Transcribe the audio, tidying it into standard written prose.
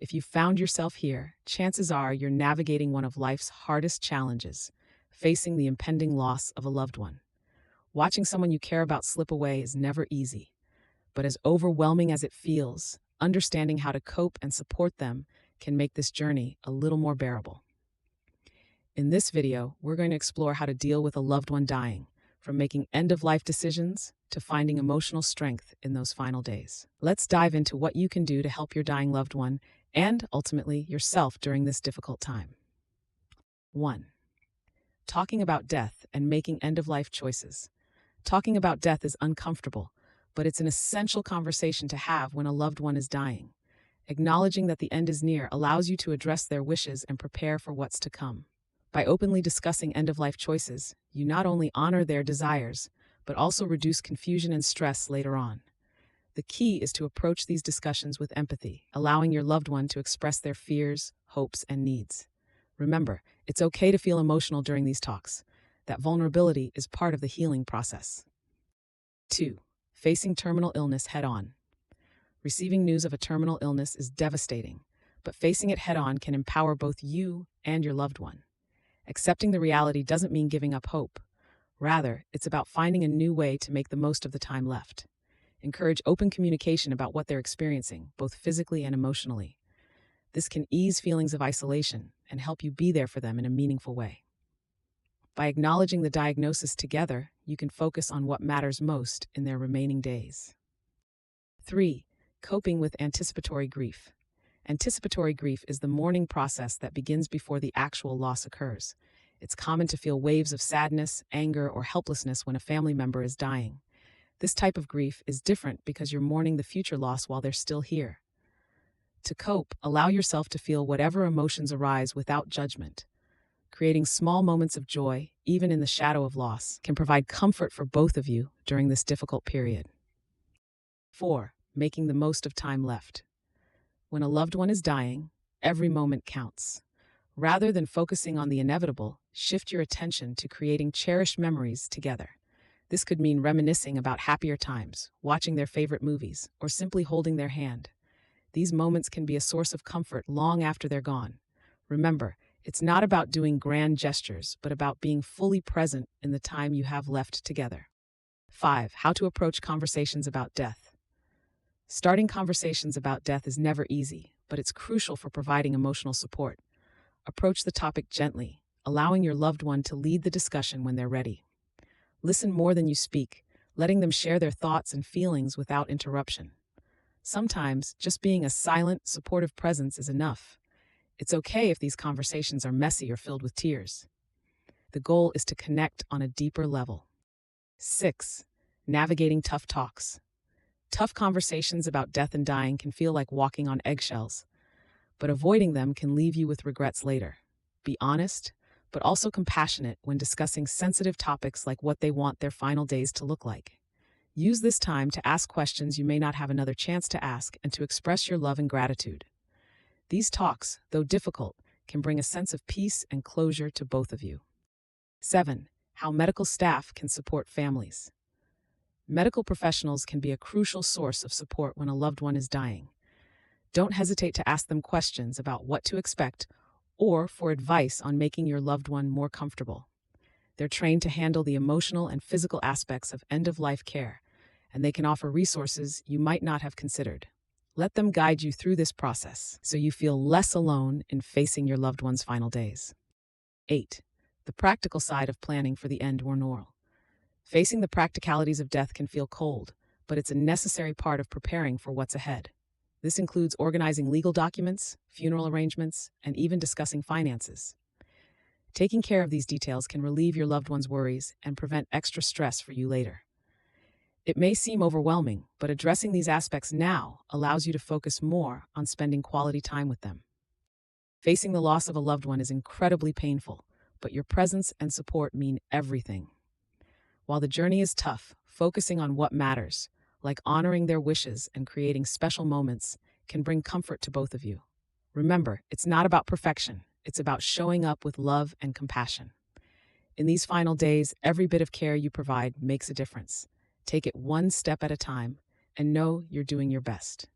If you found yourself here, chances are you're navigating one of life's hardest challenges, facing the impending loss of a loved one. Watching someone you care about slip away is never easy, but as overwhelming as it feels, understanding how to cope and support them can make this journey a little more bearable. In this video, we're going to explore how to deal with a loved one dying, from making end-of-life decisions to finding emotional strength in those final days. Let's dive into what you can do to help your dying loved one and, ultimately, yourself during this difficult time. 1. Talking about death and making end-of-life choices. Talking about death is uncomfortable, but it's an essential conversation to have when a loved one is dying. Acknowledging that the end is near allows you to address their wishes and prepare for what's to come. By openly discussing end-of-life choices, you not only honor their desires, but also reduce confusion and stress later on. The key is to approach these discussions with empathy, allowing your loved one to express their fears, hopes, and needs. Remember, it's okay to feel emotional during these talks. That vulnerability is part of the healing process. 2. Facing terminal illness head-on. Receiving news of a terminal illness is devastating, but facing it head-on can empower both you and your loved one. Accepting the reality doesn't mean giving up hope. Rather, it's about finding a new way to make the most of the time left. Encourage open communication about what they're experiencing, both physically and emotionally. This can ease feelings of isolation and help you be there for them in a meaningful way. By acknowledging the diagnosis together, you can focus on what matters most in their remaining days. 3. Coping with anticipatory grief. Anticipatory grief is the mourning process that begins before the actual loss occurs. It's common to feel waves of sadness, anger, or helplessness when a family member is dying. This type of grief is different because you're mourning the future loss while they're still here. To cope, allow yourself to feel whatever emotions arise without judgment. Creating small moments of joy, even in the shadow of loss, can provide comfort for both of you during this difficult period. 4. Making the most of time left. When a loved one is dying, every moment counts. Rather than focusing on the inevitable, shift your attention to creating cherished memories together. This could mean reminiscing about happier times, watching their favorite movies, or simply holding their hand. These moments can be a source of comfort long after they're gone. Remember, it's not about doing grand gestures, but about being fully present in the time you have left together. 5. How to approach conversations about death. Starting conversations about death is never easy, but it's crucial for providing emotional support. Approach the topic gently, allowing your loved one to lead the discussion when they're ready. Listen more than you speak, letting them share their thoughts and feelings without interruption. Sometimes, just being a silent, supportive presence is enough. It's okay if these conversations are messy or filled with tears. The goal is to connect on a deeper level. 6. Navigating tough talks. Tough conversations about death and dying can feel like walking on eggshells, but avoiding them can leave you with regrets later. Be honest, but also compassionate when discussing sensitive topics like what they want their final days to look like. Use this time to ask questions you may not have another chance to ask and to express your love and gratitude. These talks, though difficult, can bring a sense of peace and closure to both of you. 7. How medical staff can support families. Medical professionals can be a crucial source of support when a loved one is dying. Don't hesitate to ask them questions about what to expect or for advice on making your loved one more comfortable. They're trained to handle the emotional and physical aspects of end-of-life care, and they can offer resources you might not have considered. Let them guide you through this process so you feel less alone in facing your loved one's final days. 8. The practical side of planning for the end or normal. Facing the practicalities of death can feel cold, but it's a necessary part of preparing for what's ahead. This includes organizing legal documents, funeral arrangements, and even discussing finances. Taking care of these details can relieve your loved one's worries and prevent extra stress for you later. It may seem overwhelming, but addressing these aspects now allows you to focus more on spending quality time with them. Facing the loss of a loved one is incredibly painful, but your presence and support mean everything. While the journey is tough, focusing on what matters, like honoring their wishes and creating special moments, can bring comfort to both of you. Remember, it's not about perfection. It's about showing up with love and compassion. In these final days, every bit of care you provide makes a difference. Take it one step at a time and know you're doing your best.